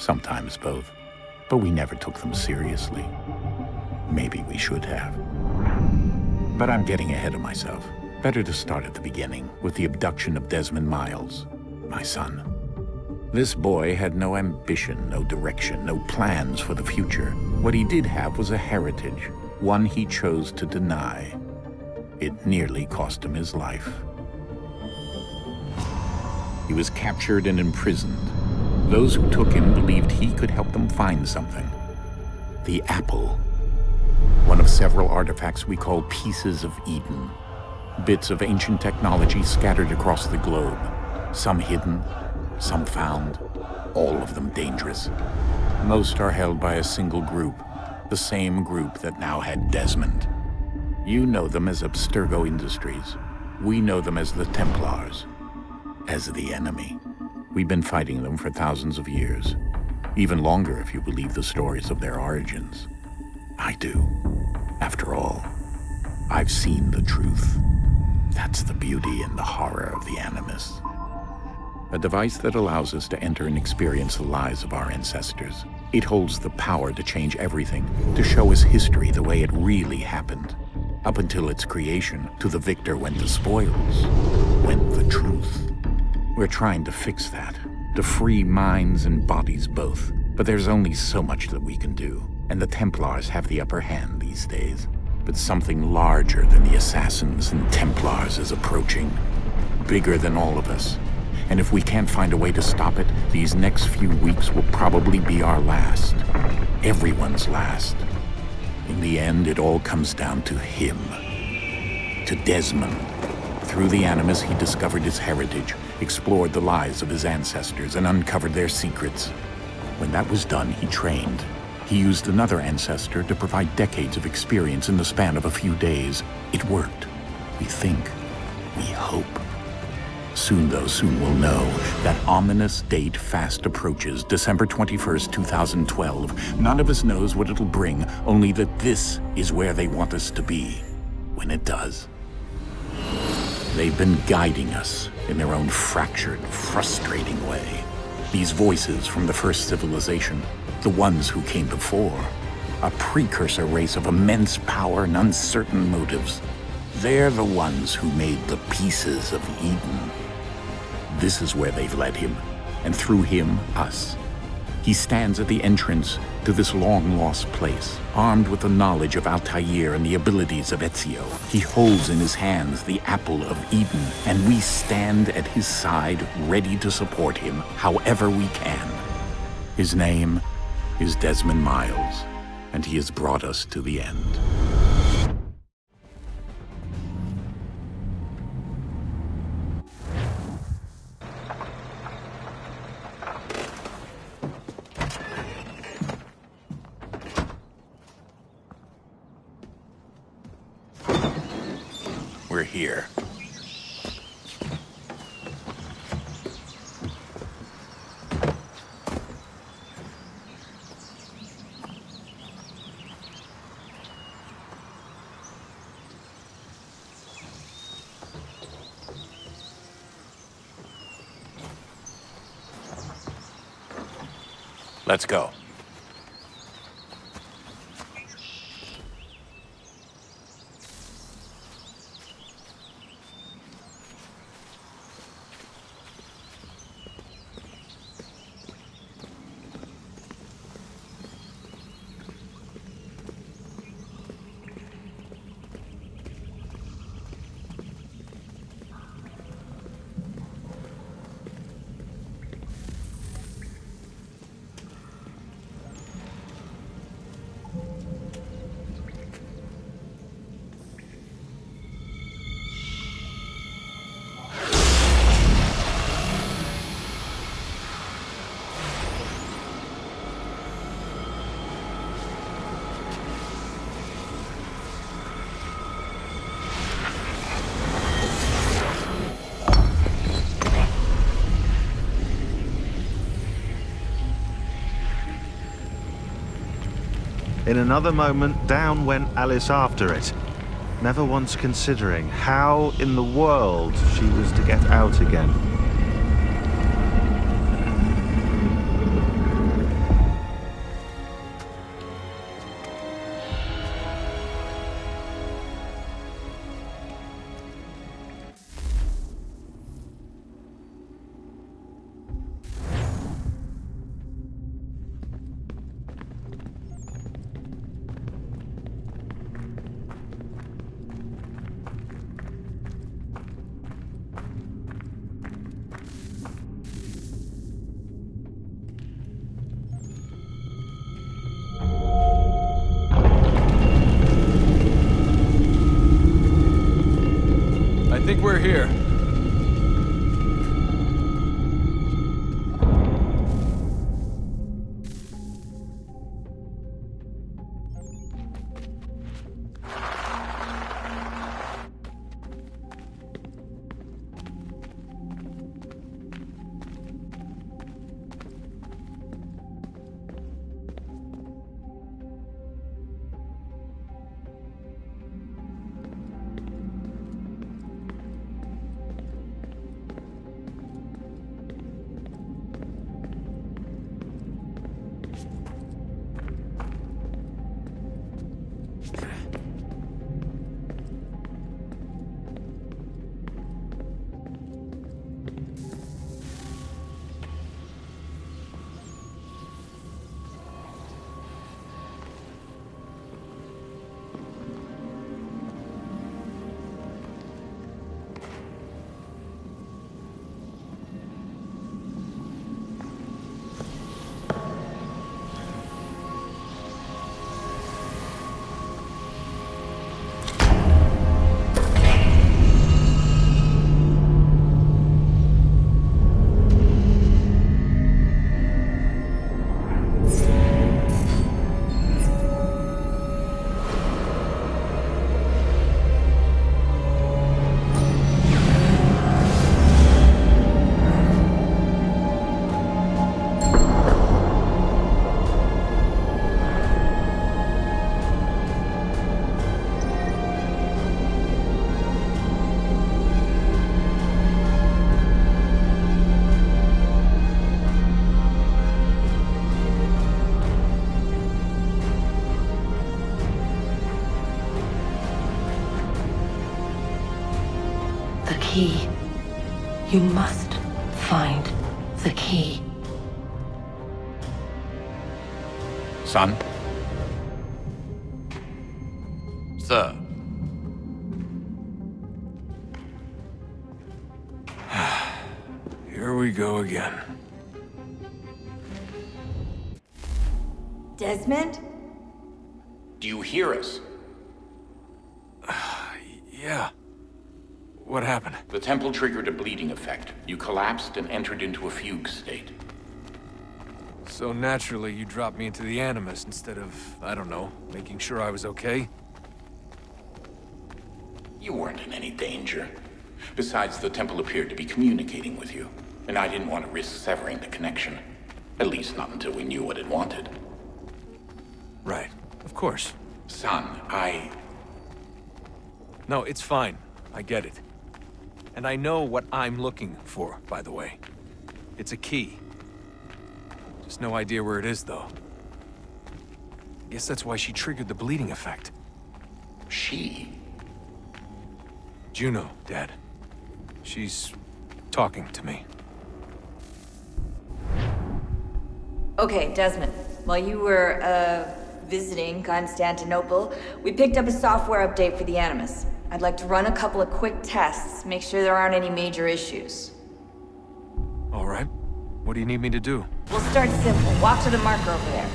sometimes both. But we never took them seriously. Maybe we should have. But I'm getting ahead of myself. Better to start at the beginning, with the abduction of Desmond Miles, my son. This boy had no ambition, no direction, no plans for the future. What he did have was a heritage, one he chose to deny. It nearly cost him his life. He was captured and imprisoned. Those who took him believed he could help them find something. The apple. One of several artifacts we call pieces of Eden. Bits of ancient technology scattered across the globe. Some hidden, some found, all of them dangerous. Most are held by a single group, the same group that now had Desmond. You know them as Abstergo Industries. We know them as the Templars, as the enemy. We've been fighting them for thousands of years, even longer if you believe the stories of their origins. I do. After all, I've seen the truth. That's the beauty and the horror of the Animus. A device that allows us to enter and experience the lives of our ancestors. It holds the power to change everything, to show us history the way it really happened. Up until its creation, to the victor went the spoils, went the truth. We're trying to fix that, to free minds and bodies both. But there's only so much that we can do, and the Templars have the upper hand these days. But something larger than the assassins and Templars is approaching, bigger than all of us. And if we can't find a way to stop it, these next few weeks will probably be our last. Everyone's last. In the end, it all comes down to him. To Desmond. Through the Animus, he discovered his heritage, explored the lives of his ancestors, and uncovered their secrets. When that was done, he trained. He used another ancestor to provide decades of experience in the span of a few days. It worked. We think. We hope. Soon, though, soon we'll know. That ominous date fast approaches, December 21st, 2012. None of us knows what it'll bring, only that this is where they want us to be, when it does. They've been guiding us in their own fractured, frustrating way. These voices from the first civilization, the ones who came before, a precursor race of immense power and uncertain motives. They're the ones who made the pieces of Eden. This is where they've led him, and through him, us. He stands at the entrance to this long-lost place, armed with the knowledge of Altair and the abilities of Ezio. He holds in his hands the apple of Eden, and we stand at his side, ready to support him however we can. His name is Desmond Miles, and he has brought us to the end. We're here. Let's go. In another moment, down went Alice after it, never once considering how in the world she was to get out again. here. The key. You must find the key. Son? Sir. Here we go again. Desmond? Do you hear us? Yeah. What happened? The temple triggered a bleeding effect. You collapsed and entered into a fugue state. So naturally, you dropped me into the Animus instead of, I don't know, making sure I was okay? You weren't in any danger. Besides, the temple appeared to be communicating with you, and I didn't want to risk severing the connection. At least not until we knew what it wanted. Right. Of course. Son, No, it's fine. I get it. And I know what I'm looking for, by the way. It's a key. Just no idea where it is, though. Guess that's why she triggered the bleeding effect. She? Juno, Dad. She's talking to me. Okay, Desmond. While you were, visiting Constantinople, we picked up a software update for the Animus. I'd like to run a couple of quick tests, make sure there aren't any major issues. All right. What do you need me to do? We'll start simple. Walk to the marker over there.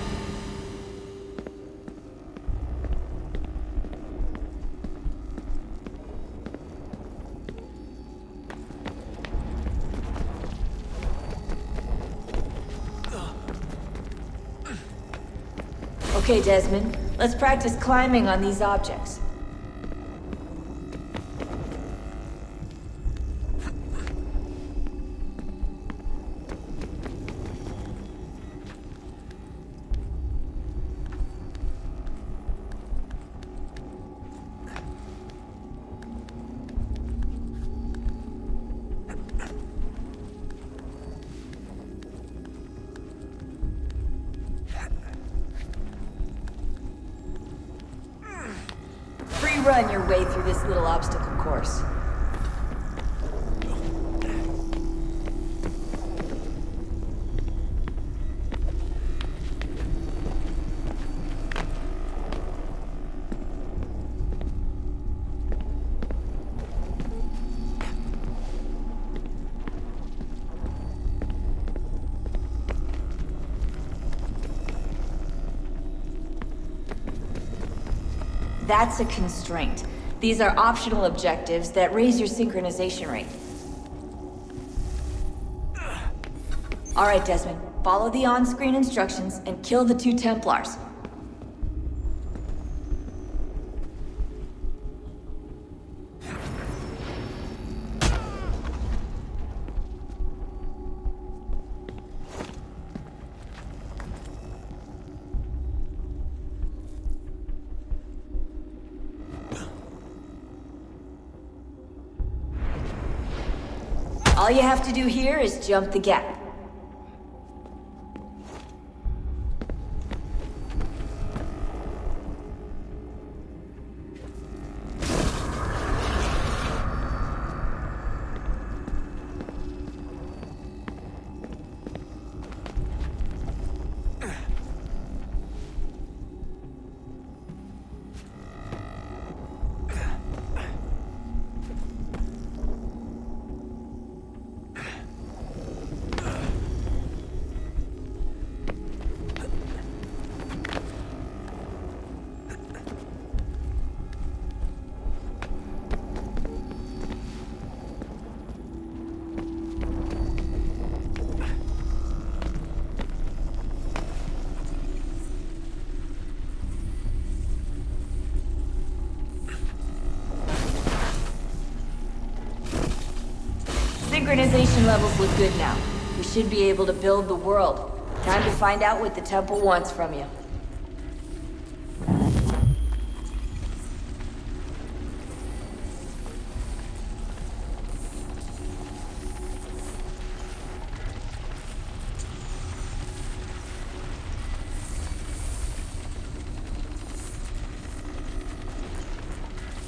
Okay, Desmond. Let's practice climbing on these objects. Run your way through this little obstacle course. That's a constraint. These are optional objectives that raise your synchronization rate. Alright, Desmond. Follow the on-screen instructions and kill the 2 Templars. All you have to do here is jump the gap. Synchronization levels look good now. We should be able to build the world. Time to find out what the temple wants from you.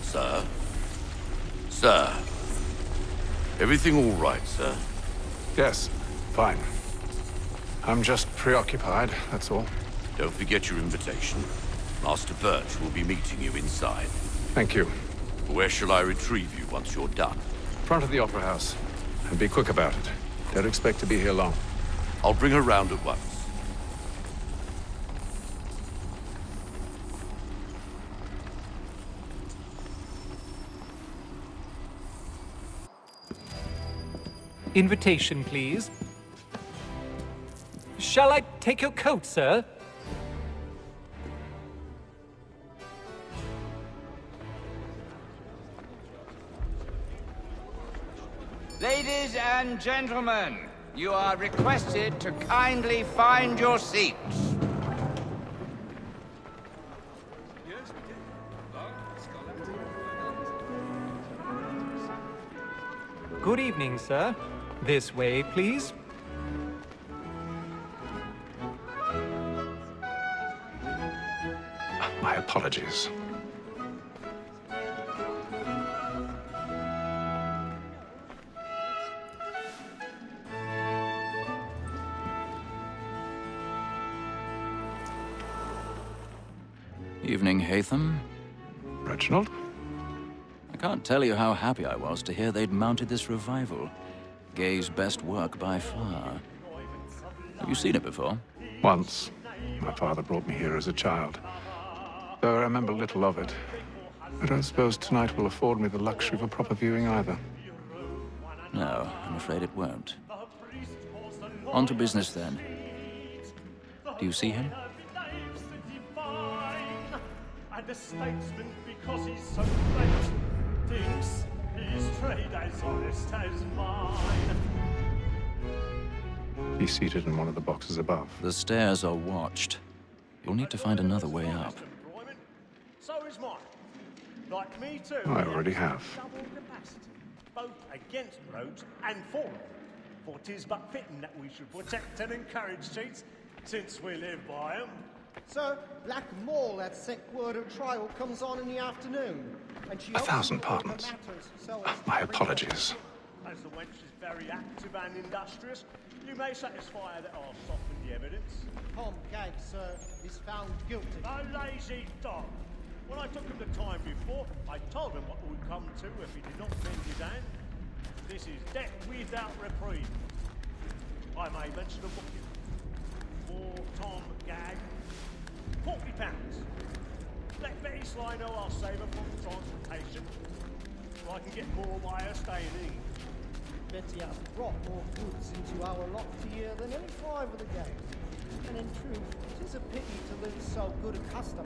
Sir? Sir? Everything all right, sir? Yes, fine. I'm just preoccupied, that's all. Don't forget your invitation. Master Birch will be meeting you inside. Thank you. Where shall I retrieve you once you're done? Front of the Opera House. And be quick about it. Don't expect to be here long. I'll bring her round at once. Invitation, please. Shall I take your coat, sir? Ladies and gentlemen, you are requested to kindly find your seats. Good evening, sir. This way, please. My apologies. Evening, Hatham. Reginald? I can't tell you how happy I was to hear they'd mounted this revival. Gay's best work by far. Have you seen it before? Once. My father brought me here as a child. Though I remember little of it. I don't suppose tonight will afford me the luxury of a proper viewing either. No, I'm afraid it won't. On to business then. Do you see him? And a statesman because he's so great thinks his trade as honest as mine. He's seated in one of the boxes above. The stairs are watched. You'll need to find another way up. So is mine. Like me too. I already have. Double capacity, both against roads and for them. For 'tis but fitting that we should protect and encourage cheats, since we live by 'em. Sir, Black Mall, that sick word of trial, comes on in the afternoon. And she 1,000 pardons. My apologies. As the wench is very active and industrious, you may satisfy her that I'll soften the evidence. Tom Gag, sir, is found guilty. A lazy dog. When I took him the time before, I told him what would come to if he did not bend his hand. This is death without reprieve. I may mention a booking. For Tom Gag, £40. Let Betty slip. I know I'll save her from transportation. So I can get more by her staying in. Betty has brought more goods into our lot here than any 5 of the gang. And in truth, it is a pity to lose so good a customer.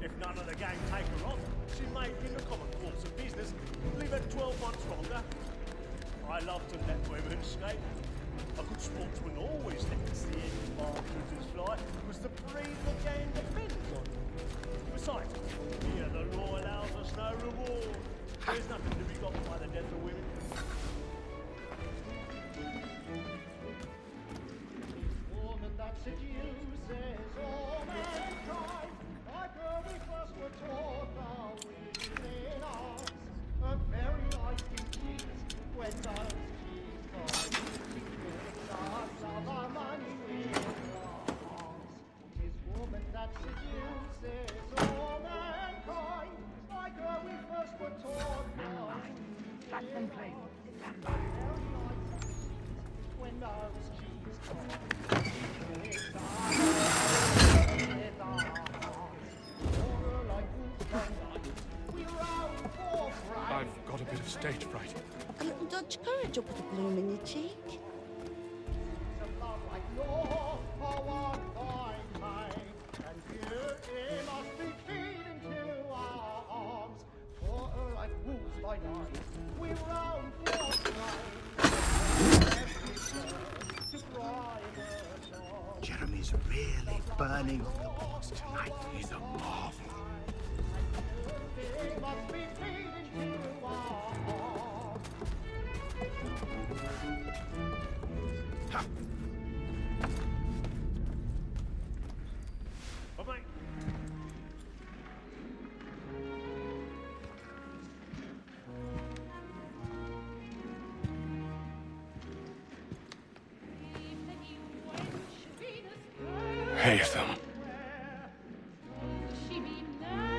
If none of the gang take her on, she may, in the common course of business, leave her 12 months longer. I love to let women escape. A good sportsman always lets the end partridges fly, because the breed of the gang depends on it. Besides, here the law allows us no reward. There's nothing to be got by the death of women. Woman that seduces all mankind, like her we first were taught are within us. Her very life in cheese, when does cheese cry? Us of our money with us. 'Tis woman that seduces all mankind, like her we first were taught are within us. When does cheese cry? I've got a bit of stage fright. A little Dutch courage will put a bloom in your cheek. Jeremy's really burning on the boss tonight. He's a marvel. Haytham.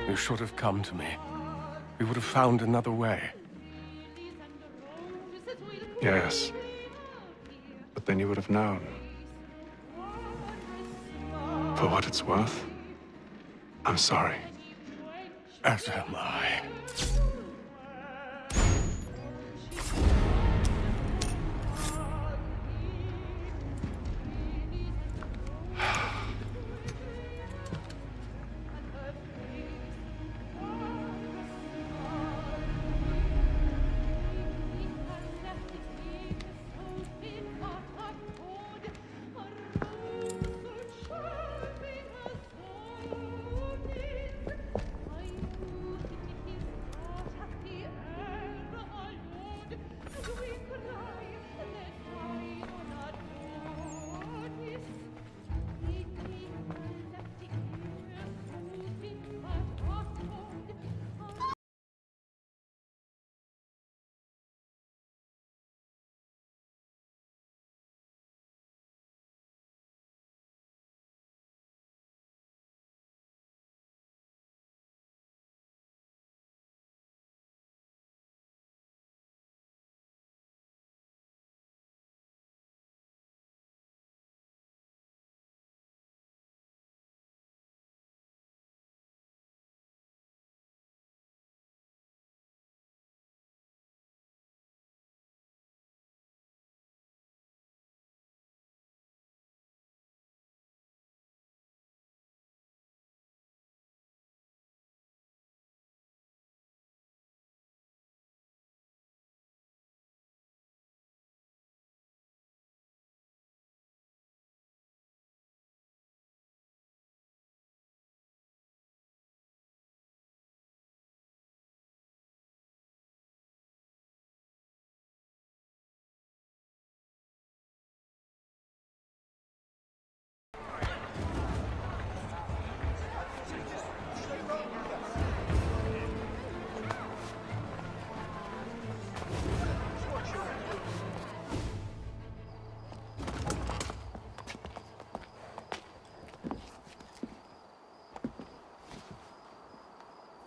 You should have come to me. We would have found another way. Yes. But then you would have known. For what it's worth, I'm sorry. As am I.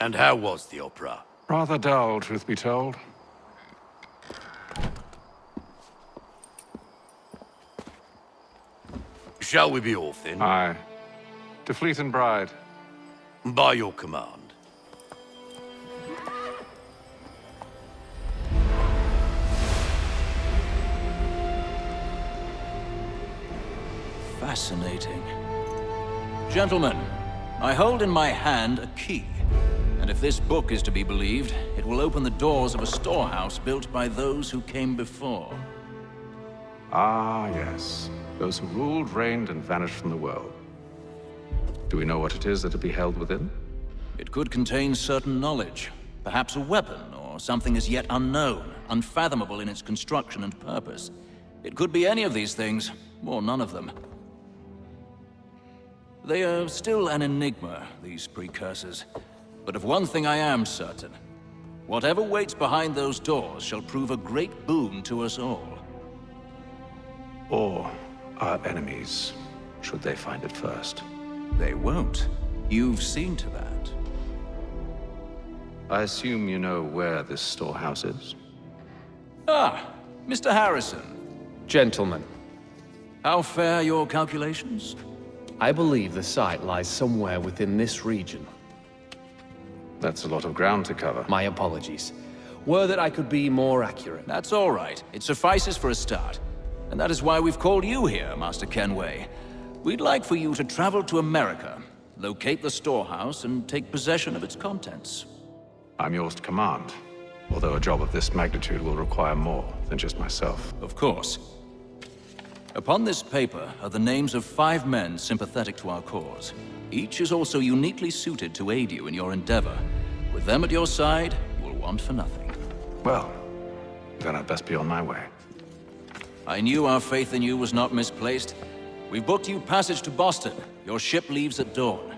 And how was the opera? Rather dull, truth be told. Shall we be off then? Aye. To Fleet and Bride. By your command. Fascinating. Gentlemen, I hold in my hand a key. And if this book is to be believed, it will open the doors of a storehouse built by those who came before. Ah, yes. Those who ruled, reigned, and vanished from the world. Do we know what it is that will be held within? It could contain certain knowledge. Perhaps a weapon, or something as yet unknown, unfathomable in its construction and purpose. It could be any of these things, or none of them. They are still an enigma, these precursors. But of one thing I am certain. Whatever waits behind those doors shall prove a great boon to us all. Or our enemies, should they find it first. They won't. You've seen to that. I assume you know where this storehouse is? Ah, Mr. Harrison. Gentlemen, How fare your calculations? I believe the site lies somewhere within this region. That's a lot of ground to cover. My apologies. Were that I could be more accurate. That's all right. It suffices for a start. And that is why we've called you here, Master Kenway. We'd like for you to travel to America, locate the storehouse, and take possession of its contents. I'm yours to command, although a job of this magnitude will require more than just myself. Of course. Upon this paper are the names of 5 men sympathetic to our cause. Each is also uniquely suited to aid you in your endeavor. With them at your side, you will want for nothing. Well, then I'd best be on my way. I knew our faith in you was not misplaced. We've booked you passage to Boston. Your ship leaves at dawn.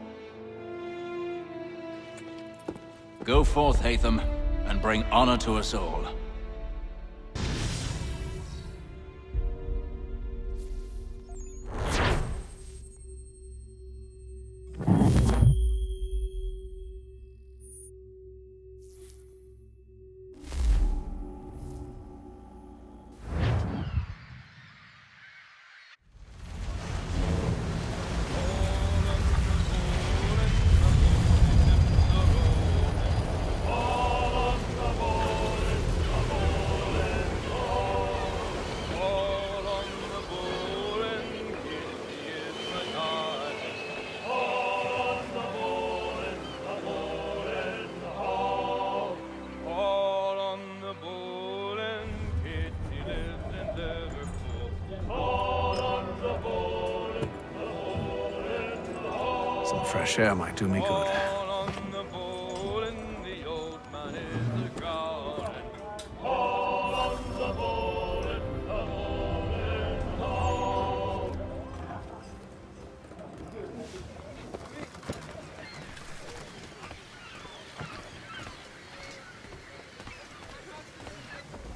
Go forth, Hatham, and bring honor to us all. Some fresh air might do me good.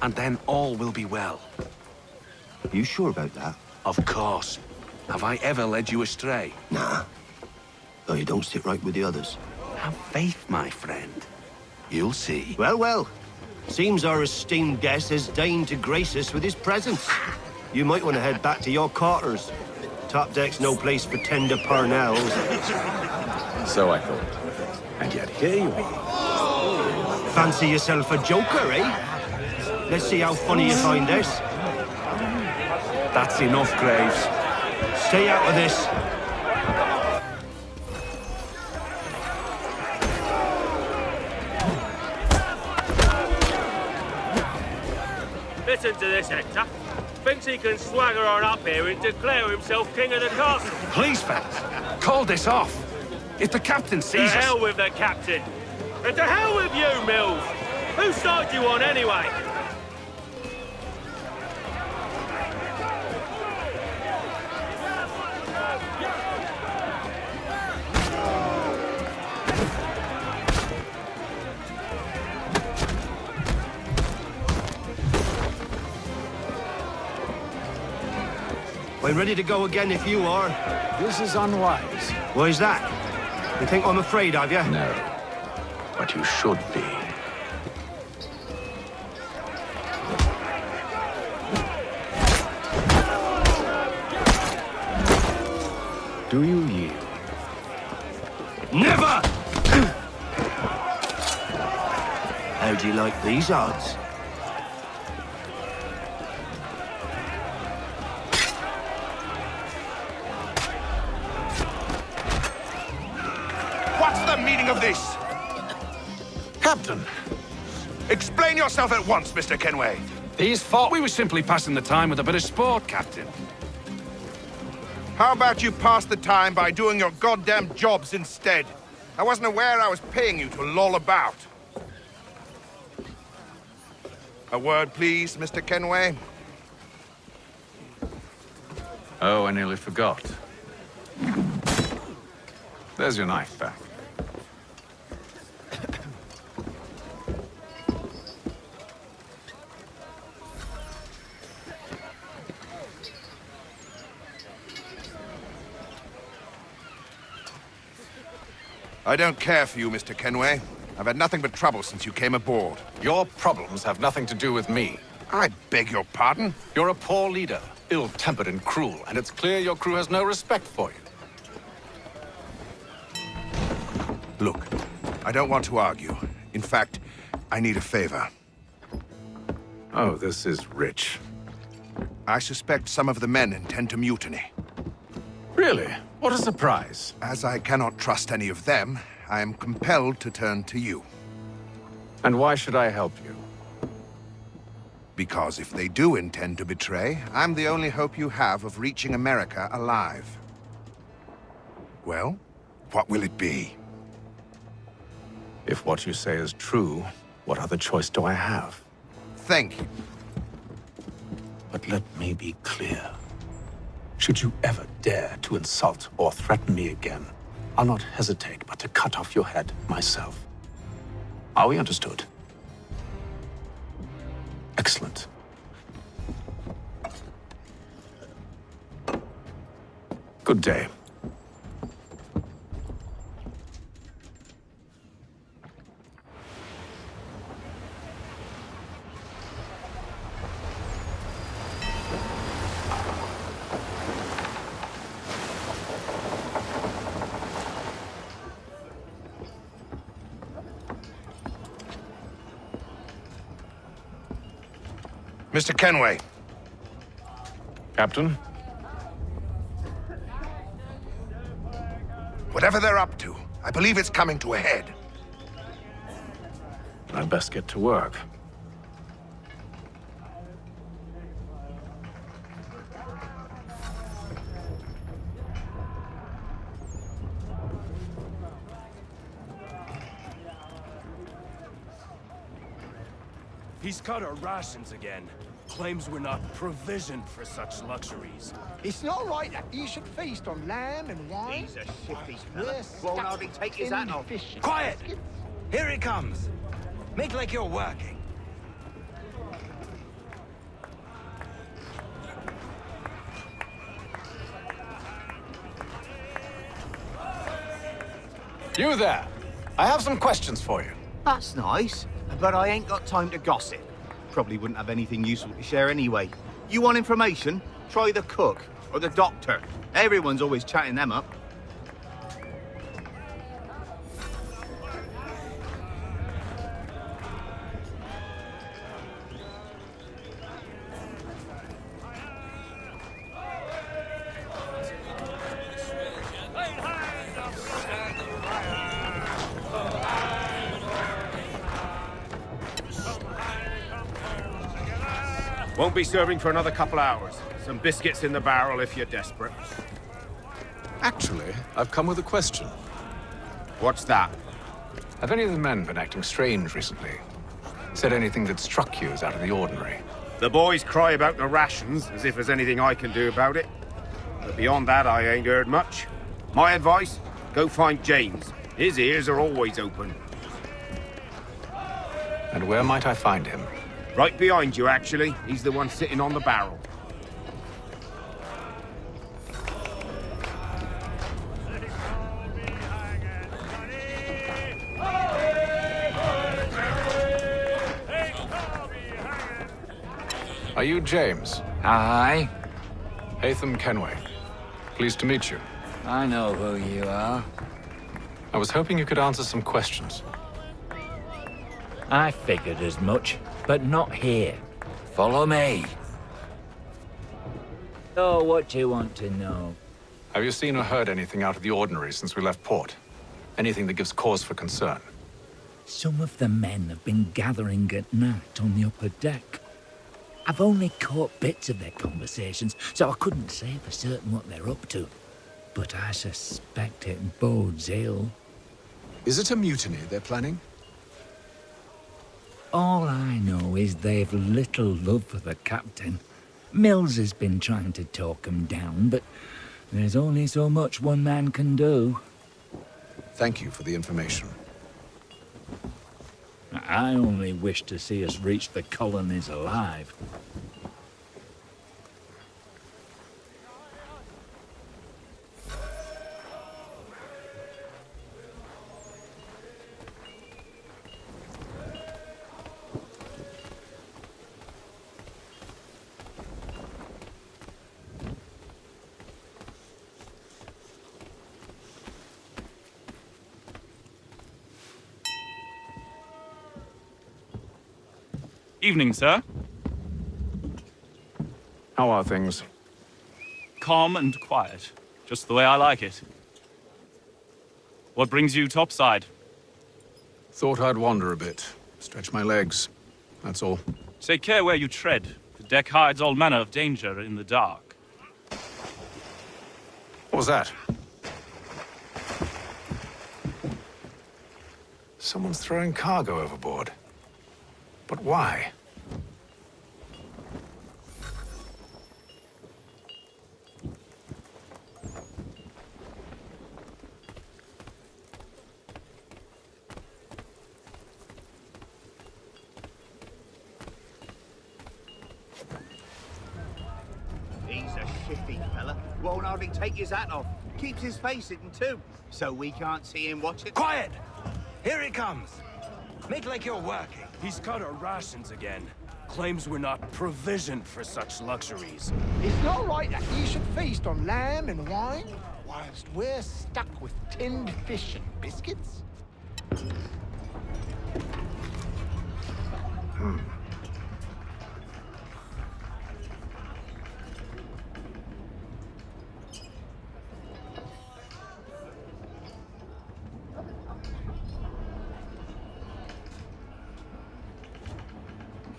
And then all will be well. You sure about that? Of course. Have I ever led you astray? Nah. Though you don't sit right with the others. Have faith, my friend. You'll see. Well, well. Seems our esteemed guest has deigned to grace us with his presence. You might want to head back to your quarters. Top deck's no place for tender parnells. So I thought. And yet here you are. Fancy yourself a joker, eh? Let's see how funny you find this. That's enough, Graves. Stay out of this. Listen to this, Hector. Thinks he can swagger on up here and declare himself king of the castle. Please, fellas, call this off. If the captain sees us... To hell with the captain. And to hell with you, Mills. Whose side do you on, anyway? I'm ready to go again if you are. This is unwise. Why is that? You think I'm afraid of you? No. But you should be. Do you yield? Never! How do you like these odds? What's the meaning of this? Captain, explain yourself at once, Mr. Kenway. These thought we were simply passing the time with a bit of sport, Captain. How about you pass the time by doing your goddamn jobs instead? I wasn't aware I was paying you to loll about. A word, please, Mr. Kenway. Oh, I nearly forgot. There's your knife back. I don't care for you, Mr. Kenway. I've had nothing but trouble since you came aboard. Your problems have nothing to do with me. I beg your pardon? You're a poor leader, ill-tempered and cruel, and it's clear your crew has no respect for you. Look, I don't want to argue. In fact, I need a favor. Oh, this is rich. I suspect some of the men intend to mutiny. Really? What a surprise. As I cannot trust any of them, I am compelled to turn to you. And why should I help you? Because if they do intend to betray, I'm the only hope you have of reaching America alive. Well, what will it be? If what you say is true, what other choice do I have? Thank you. But let me be clear. Should you ever dare to insult or threaten me again, I'll not hesitate but to cut off your head myself. Are we understood? Excellent. Good day. Mr. Kenway. Captain? Whatever they're up to, I believe it's coming to a head. I'd best get to work. He's cut our rations again. Claims we're not provisioned for such luxuries. It's not right that you should feast on lamb and wine. He's a shifty fella. We're Won't stuck hardly take his in hat off. fish Quiet! baskets. Here he comes. Make like you're working. You there. I have some questions for you. That's nice, but I ain't got time to gossip. Probably wouldn't have anything useful to share anyway. You want information? Try the cook or the doctor. Everyone's always chatting them up. Won't be serving for another couple hours. Some biscuits in the barrel if you're desperate. Actually, I've come with a question. What's that? Have any of the men been acting strange recently? Said anything that struck you as out of the ordinary? The boys cry about the rations, as if there's anything I can do about it. But beyond that, I ain't heard much. My advice? Go find James. His ears are always open. And where might I find him? Right behind you, actually. He's the one sitting on the barrel. Are you James? Aye. Hatham Kenway. Pleased to meet you. I know who you are. I was hoping you could answer some questions. I figured as much, but not here. Follow me. Oh, what do you want to know? Have you seen or heard anything out of the ordinary since we left port? Anything that gives cause for concern? Some of the men have been gathering at night on the upper deck. I've only caught bits of their conversations, so I couldn't say for certain what they're up to. But I suspect it bodes ill. Is it a mutiny they're planning? All I know is they've little love for the captain. Mills has been trying to talk him down, but there's only so much one man can do. Thank you for the information. I only wish to see us reach the colonies alive. Evening, sir. How are things? Calm and quiet. Just the way I like it. What brings you topside? Thought I'd wander a bit. Stretch my legs. That's all. Take care where you tread. The deck hides all manner of danger in the dark. What was that? Someone's throwing cargo overboard. But why? He's a shifty fella. Won't hardly take his hat off. Keeps his face hidden too, so we can't see him watching. Quiet! Here he comes. Make like you're working. He's cut our rations again. Claims we're not provisioned for such luxuries. It's not right that you should feast on lamb and wine, whilst we're stuck with tinned fish and biscuits.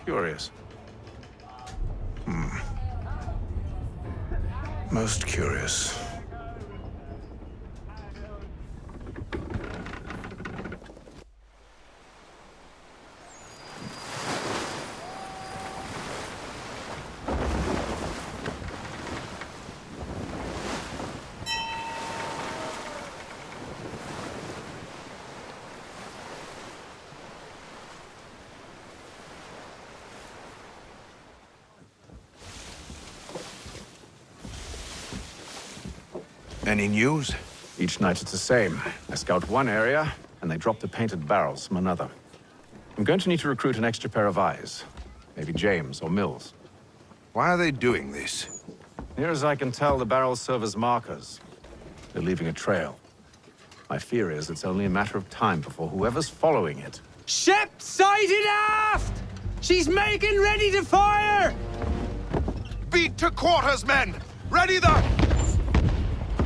Curious. Most curious. Any news? Each night it's the same. I scout one area, and they drop the painted barrels from another. I'm going to need to recruit an extra pair of eyes. Maybe James or Mills. Why are they doing this? Near as I can tell, the barrels serve as markers. They're leaving a trail. My fear is it's only a matter of time before whoever's following it... Ship sighted aft! She's making ready to fire! Beat to quarters, men! Ready the...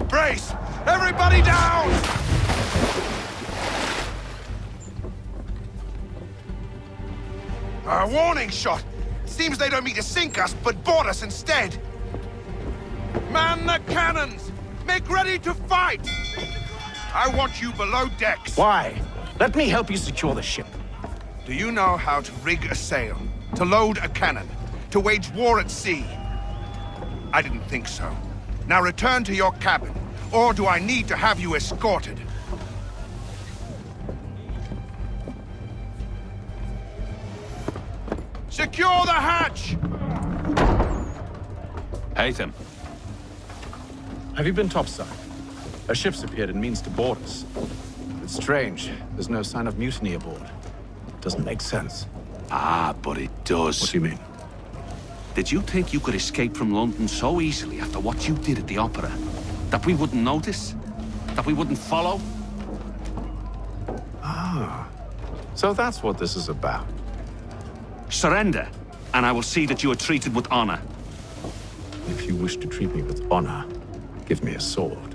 Brace! Everybody down! A warning shot! Seems they don't mean to sink us, but board us instead! Man the cannons! Make ready to fight! I want you below decks! Why? Let me help you secure the ship. Do you know how to rig a sail? To load a cannon? To wage war at sea? I didn't think so. Now return to your cabin, or do I need to have you escorted? Secure the hatch! Haytham. Have you been topside? A ship's appeared and means to board us. It's strange. There's no sign of mutiny aboard. Doesn't make sense. Ah, but it does. What do you mean? Did you think you could escape from London so easily after what you did at the opera? That we wouldn't notice? That we wouldn't follow? Ah. So that's what this is about. Surrender, and I will see that you are treated with honor. If you wish to treat me with honor, give me a sword.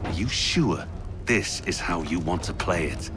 Are you sure this is how you want to play it?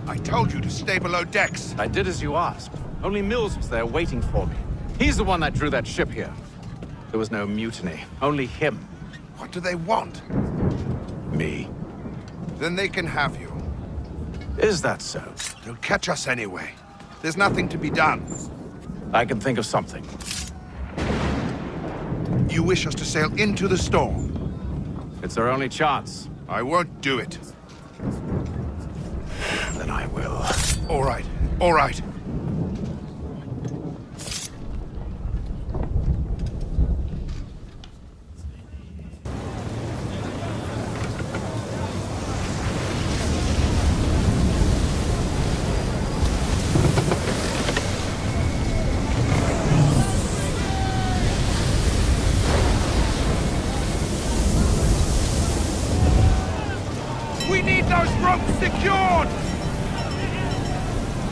I told you to stay below decks. I did as you asked. Only Mills was there waiting for me. He's the one that drew that ship here. There was no mutiny, only him. What do they want? Me. Then they can have you. Is that so? They'll catch us anyway. There's nothing to be done. I can think of something. You wish us to sail into the storm? It's our only chance. I won't do it. Then I will. All right, all right. We need those ropes secured!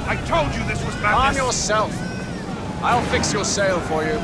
I told you this was madness! Arm yourself! I'll fix your sail for you.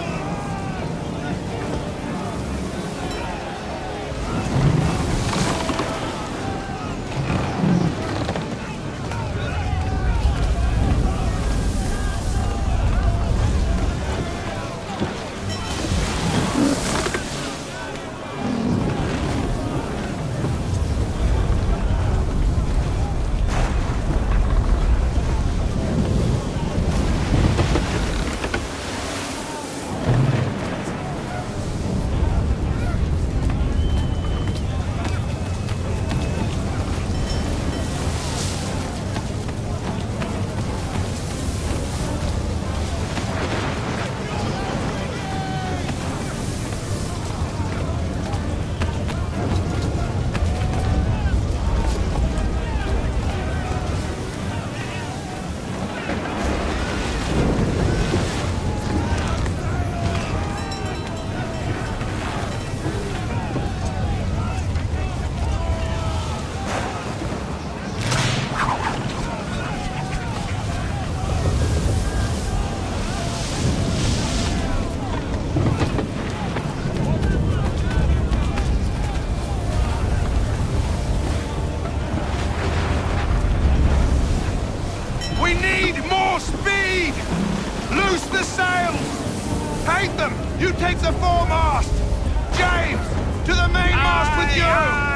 We need more speed! Loose the sails! Paint them! You take the foremast! James! To the mainmast with you!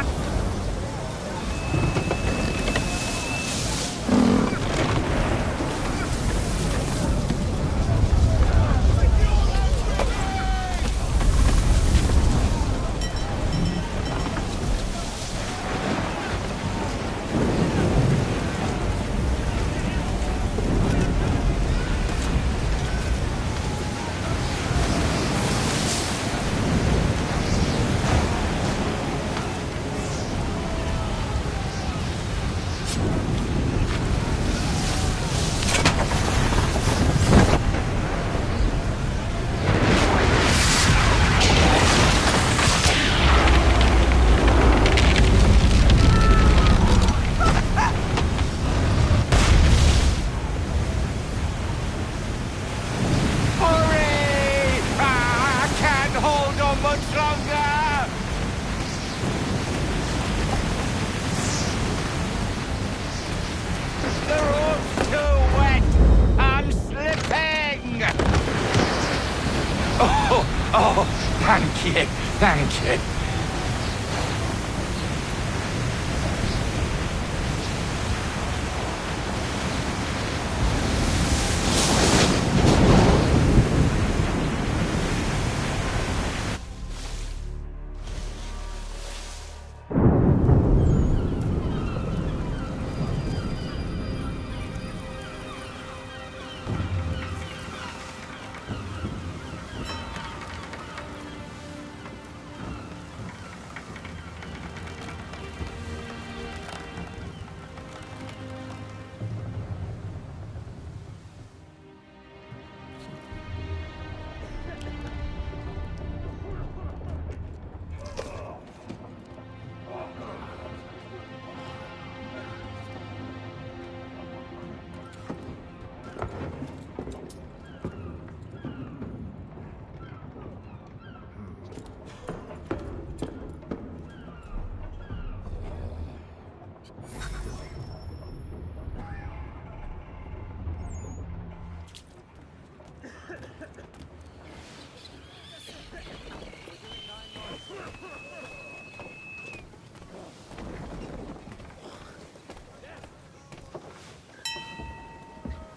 Oh, thank you. Thank you.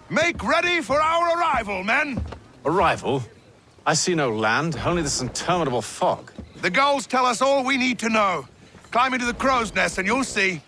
Make ready for our arrival, men! Arrival? I see no land, only this interminable fog. The gulls tell us all we need to know. Climb into the crow's nest and you'll see.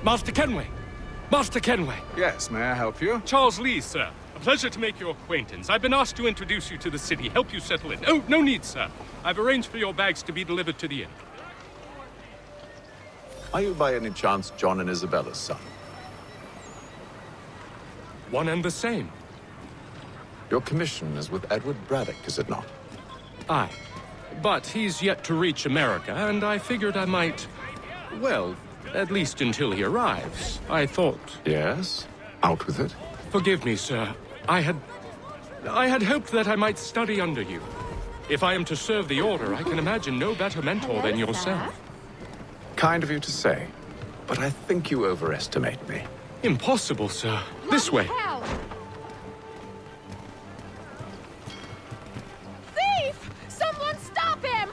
Master Kenway! Master Kenway! Yes, may I help you? Charles Lee, sir. A pleasure to make your acquaintance. I've been asked to introduce you to the city, help you settle in. Oh, no need, sir. I've arranged for your bags to be delivered to the inn. Are you by any chance John and Isabella's son? One and the same. Your commission is with Edward Braddock, is it not? Aye. But he's yet to reach America, and I figured I might... well, at least until he arrives. I thought... Yes? Out with it. Forgive me, sir. I had hoped that I might study under you. If I am to serve the Order, I can imagine no better mentor than yourself. Kind of you to say, but I think you overestimate me. Impossible, sir. This way. Thief! Someone stop him!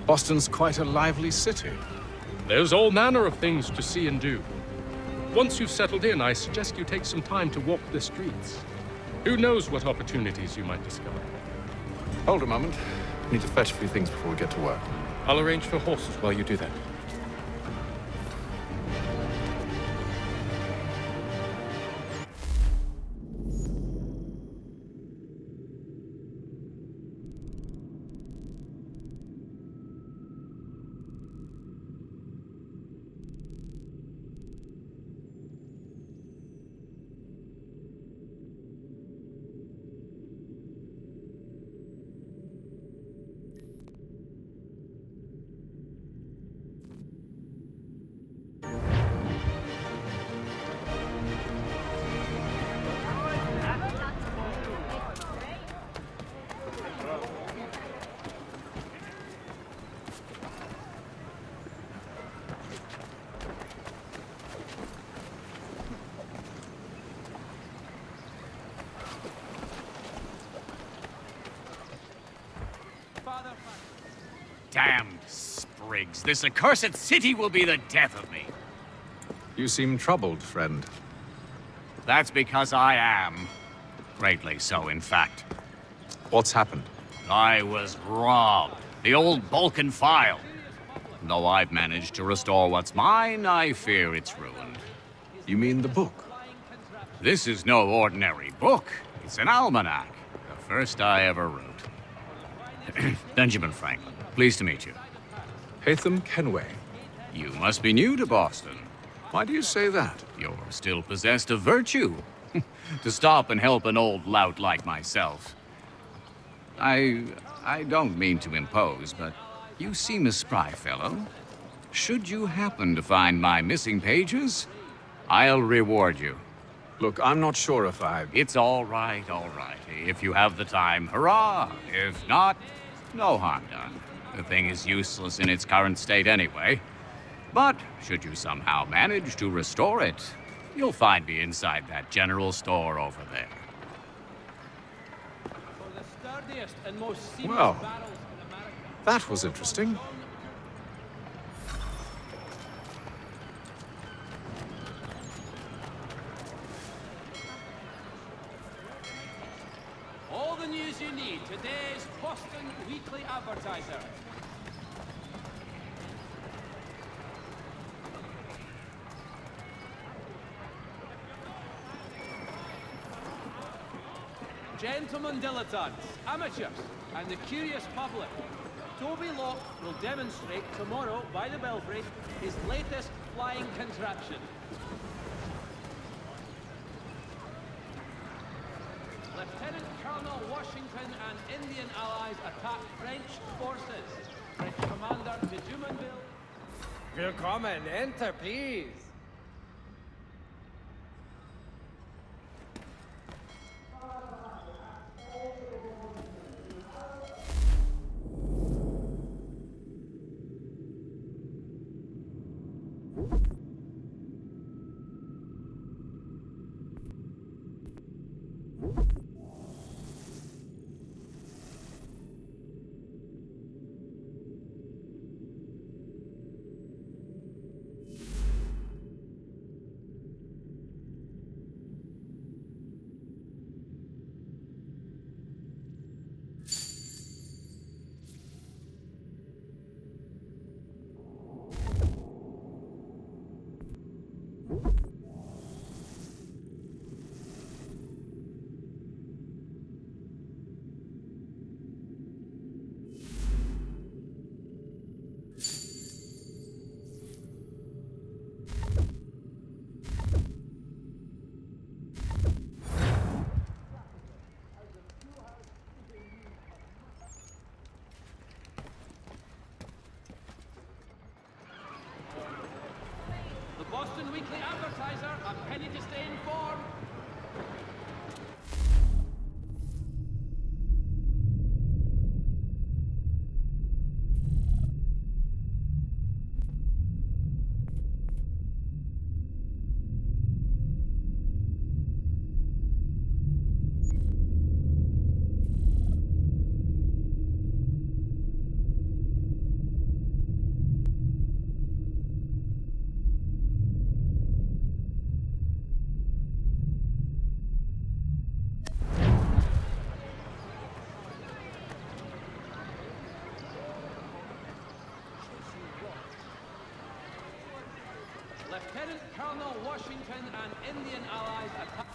Boston's quite a lively city. There's all manner of things to see and do. Once you've settled in, I suggest you take some time to walk the streets. Who knows what opportunities you might discover. Hold a moment. I need to fetch a few things before we get to work. I'll arrange for horses while you do that. Damned sprigs. This accursed city will be the death of me. You seem troubled, friend. That's because I am. Greatly so, in fact. What's happened? I was robbed. The old Balkan file. Though I've managed to restore what's mine, I fear it's ruined. You mean the book? This is no ordinary book. It's an almanac. The first I ever wrote. Benjamin Franklin, pleased to meet you. Hatham Kenway. You must be new to Boston. Why do you say that? You're still possessed of virtue. To stop and help an old lout like myself. I don't mean to impose, but you seem a spry fellow. Should you happen to find my missing pages, I'll reward you. Look, I'm not sure if It's all right, all right. If you have the time, hurrah! If not, no harm done. The thing is useless in its current state anyway. But should you somehow manage to restore it, you'll find me inside that general store over there. Well, that was interesting. All the news you need. Today's Boston Weekly Advertiser. Gentlemen dilettantes, amateurs, and the curious public. Toby Locke will demonstrate tomorrow by the Belfry his latest flying contraption. Lieutenant Colonel Washington and Indian allies attack French forces. French Commander de Jumonville. Willkommen, enter, please. Boston Weekly Advertiser, a penny to stay informed. Lieutenant Colonel Washington and Indian allies attack.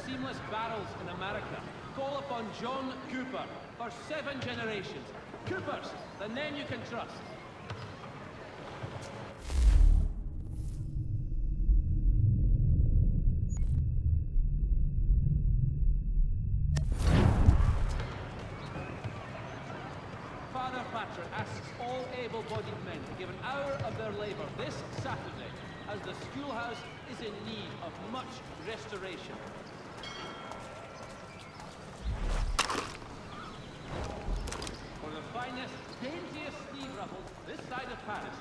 Seamless barrels in America. Call upon John Cooper for 7 generations. Coopers, the name you can trust. Governor Thatcher asks all able-bodied men to give an hour of their labor this Saturday, as the schoolhouse is in need of much restoration. For the finest, daintiest sleeve ruffles this side of Paris.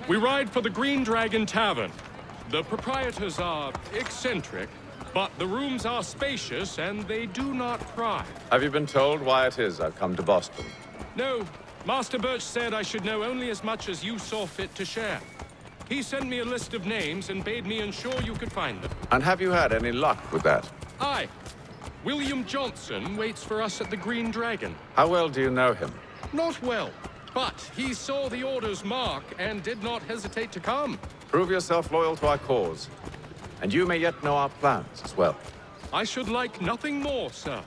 We ride for the Green Dragon Tavern. The proprietors are eccentric, but the rooms are spacious and they do not pry. Have you been told why it is I've come to Boston? No, Master Birch said I should know only as much as you saw fit to share. He sent me a list of names and bade me ensure you could find them. And have you had any luck with that? Aye. William Johnson waits for us at the Green Dragon. How well do you know him? Not well, but he saw the order's mark and did not hesitate to come. Prove yourself loyal to our cause, and you may yet know our plans as well. I should like nothing more, sir.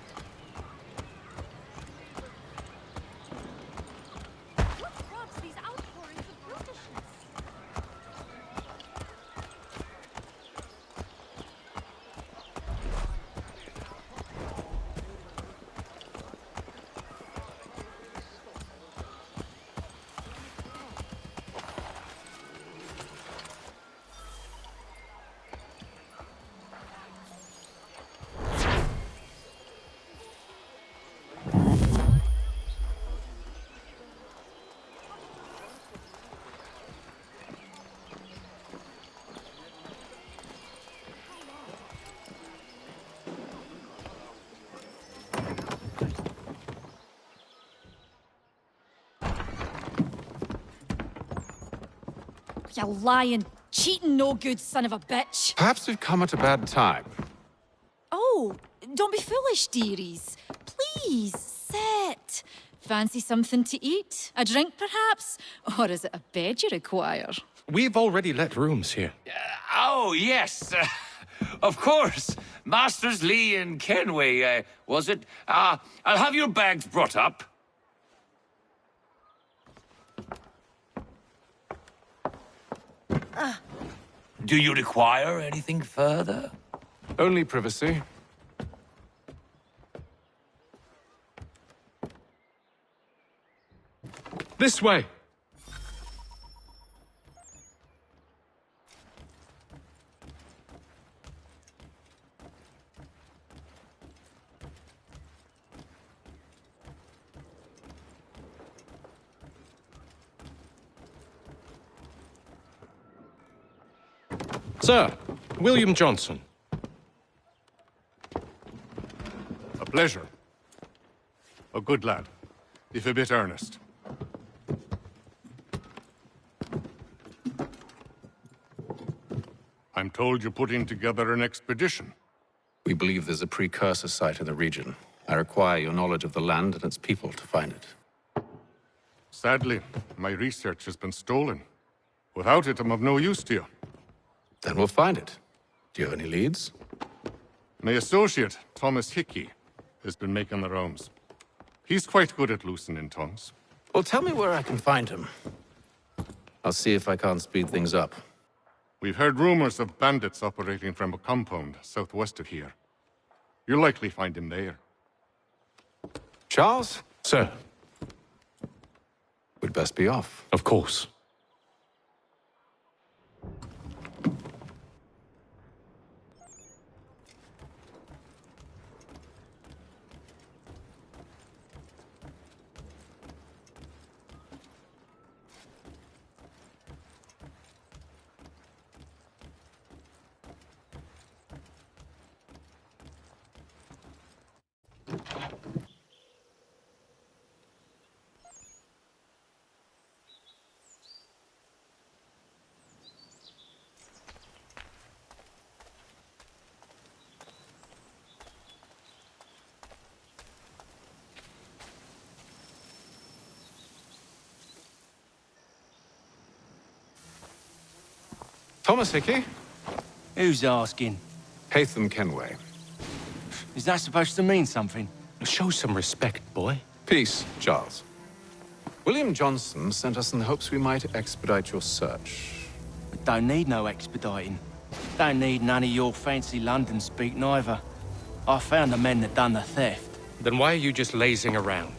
You lying, cheating, no good son of a bitch. Perhaps we've come at a bad time. Oh, don't be foolish, dearies. Please, sit. Fancy something to eat? A drink, perhaps? Or is it a bed you require? We've already let rooms here. Oh, yes. Of course. Masters Lee and Kenway, was it? I'll have your bags brought up. Do you require anything further? Only privacy. This way. Sir, William Johnson. A pleasure. A good lad, if a bit earnest. I'm told you're putting together an expedition. We believe there's a precursor site in the region. I require your knowledge of the land and its people to find it. Sadly, my research has been stolen. Without it, I'm of no use to you. Then we'll find it. Do you have any leads? My associate, Thomas Hickey, has been making the rounds. He's quite good at loosening tongues. Well, tell me where I can find him. I'll see if I can't speed things up. We've heard rumors of bandits operating from a compound southwest of here. You'll likely find him there. Charles? Sir. We'd best be off. Of course. Thomas Hickey? Who's asking? Haytham Kenway. Is that supposed to mean something? Show some respect, boy. Peace, Charles. William Johnson sent us in the hopes we might expedite your search. We don't need no expediting. Don't need none of your fancy London speak neither. I found the men that done the theft. Then why are you just lazing around?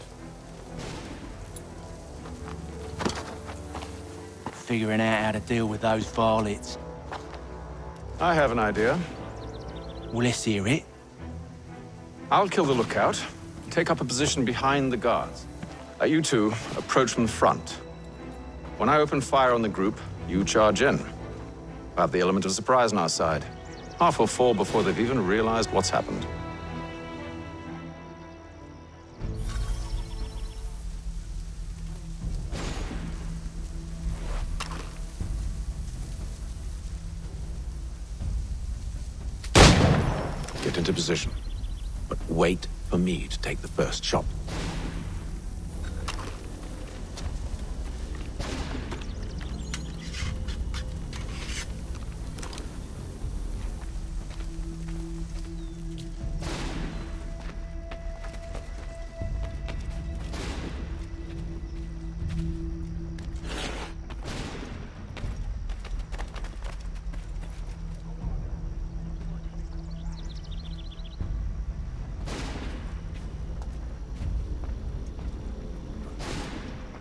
Figuring out how to deal with those varlets. I have an idea. Well, let's hear it. I'll kill the lookout, take up a position behind the guards. You two approach from the front. When I open fire on the group, you charge in. We'll have the element of surprise on our side. Half will fall before they've even realized what's happened. Get into position, but wait for me to take the first shot.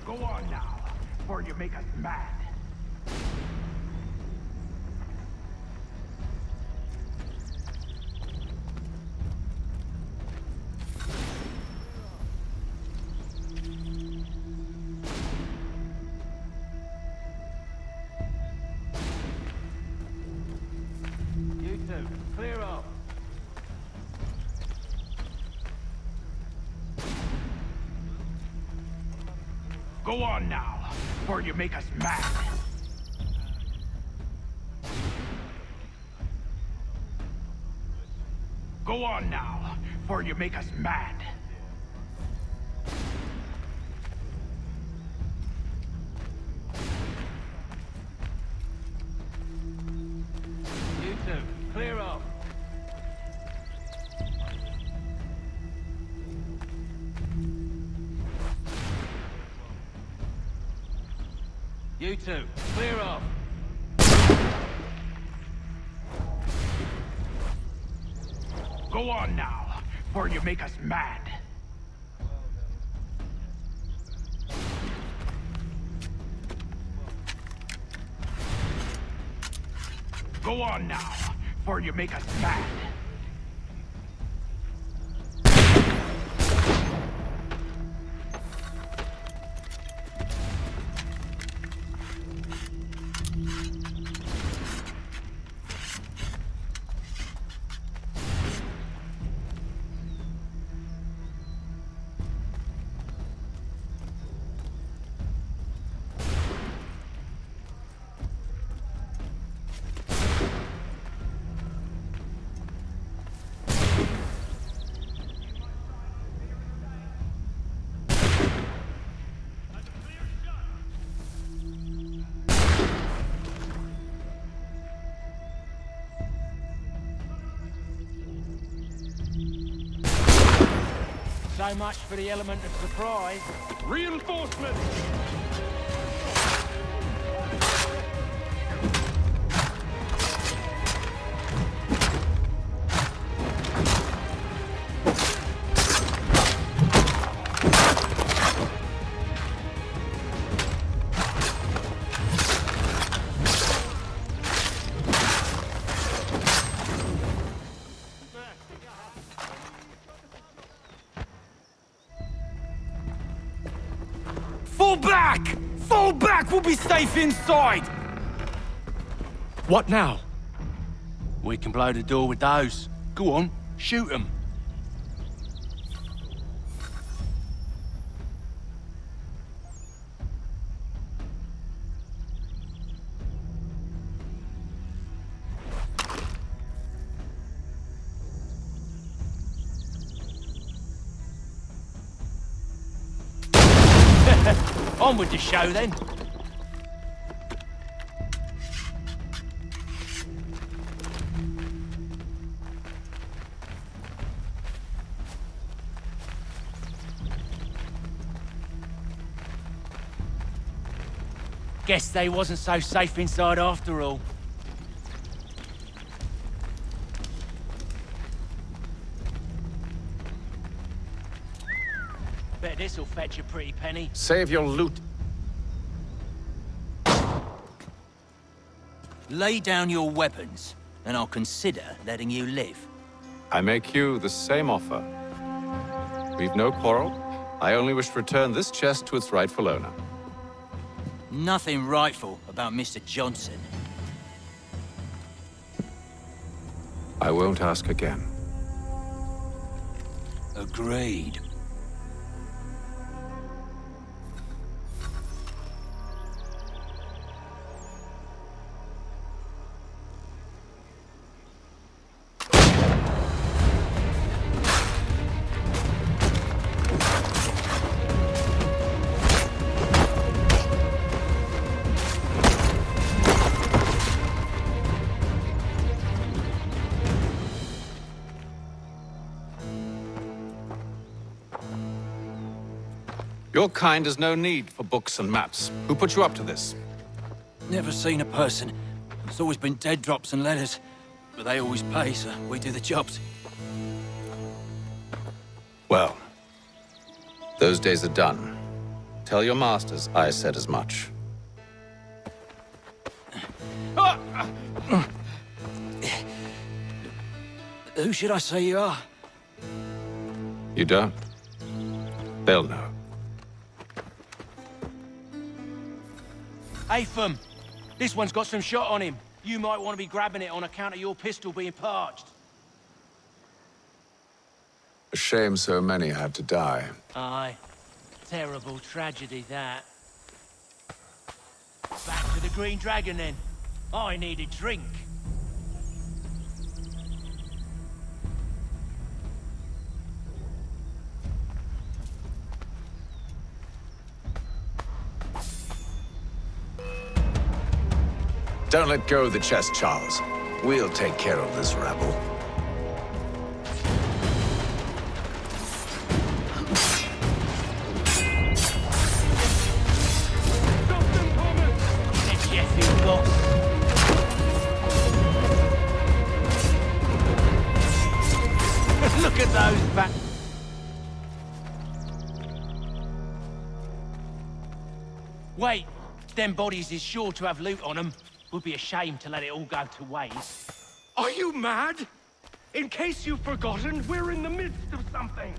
Go on now, before you make us mad. You two, clear up. Go on now, before you make us mad. Go on now, before you make us mad. You two, clear up. You two, clear up. Go on now, before you make us mad. Go on now, before you make us mad. So much for the element of surprise. Reinforcements! Fall back! Fall back! We'll be safe inside! What now? We can blow the door with those. Go on, shoot them. On with the show, then. Guess they wasn't so safe inside after all. Bet this'll fetch a pretty penny. Save your loot. Lay down your weapons, and I'll consider letting you live. I make you the same offer. We've no quarrel. I only wish to return this chest to its rightful owner. Nothing rightful about Mr. Johnson. I won't ask again. Agreed. Your kind has no need for books and maps. Who put you up to this? Never seen a person. There's always been dead drops and letters. But they always pay, so we do the jobs. Well, those days are done. Tell your masters I said as much. Who should I say you are? You don't? They'll know. Hey, Thum. This one's got some shot on him. You might want to be grabbing it on account of your pistol being parched. A shame so many had to die. Aye. Terrible tragedy, that. Back to the Green Dragon, then. I need a drink. Don't let go of the chest, Charles. We'll take care of this rabble. Look at those back. Wait, them bodies is sure to have loot on them. Would be a shame to let it all go to waste. Are you mad? In case you've forgotten, we're in the midst of something.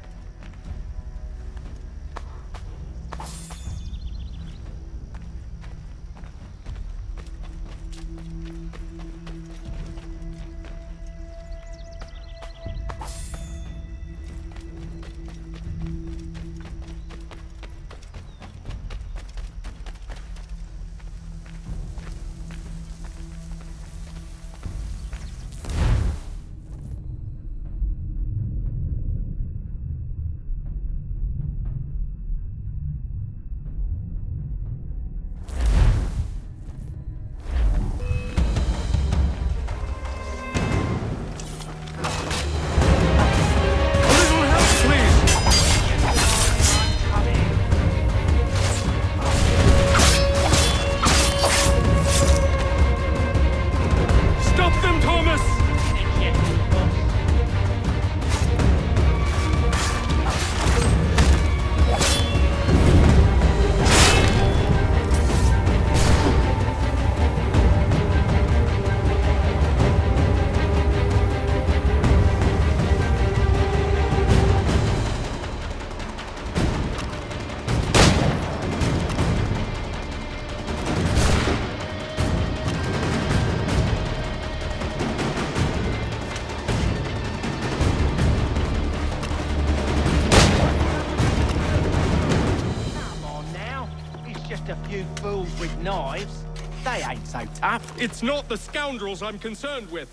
Knives? They ain't so tough. It's not the scoundrels I'm concerned with.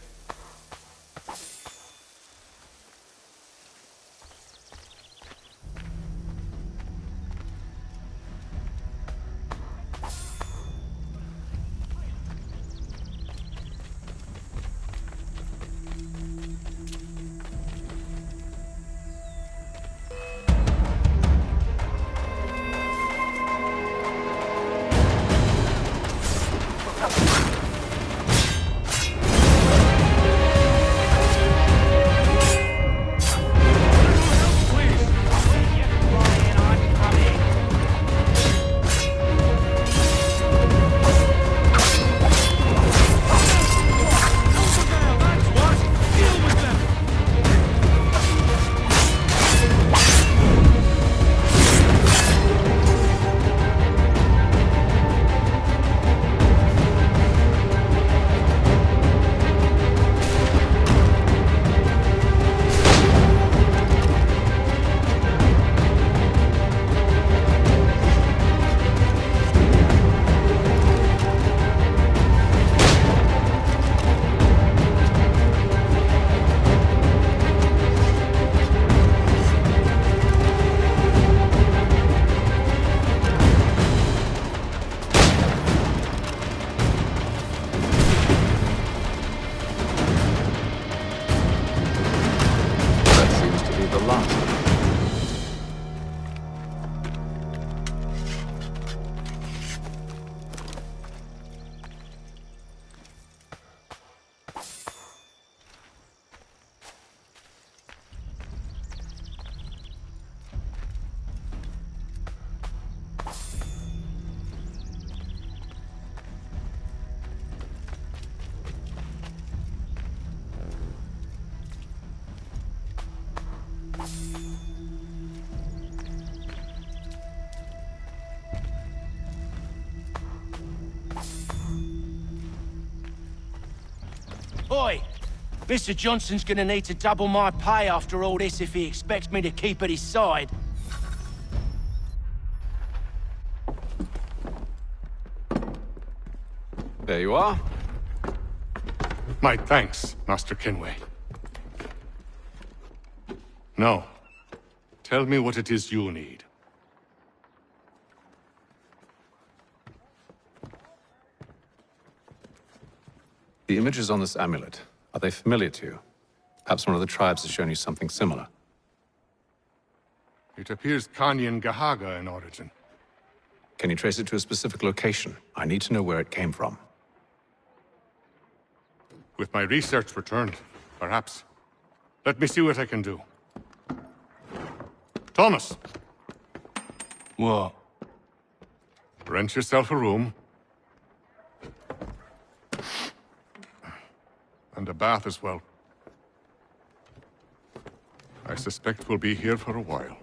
Oi! Mr. Johnson's gonna need to double my pay after all this if he expects me to keep at his side. There you are. My thanks, Master Kenway. Now, tell me what it is you need. The images on this amulet, are they familiar to you? Perhaps one of the tribes has shown you something similar. It appears Kanyan Gahaga in origin. Can you trace it to a specific location? I need to know where it came from. With my research returned, perhaps. Let me see what I can do. Thomas! What? Rent yourself a room. And a bath as well. I suspect we'll be here for a while.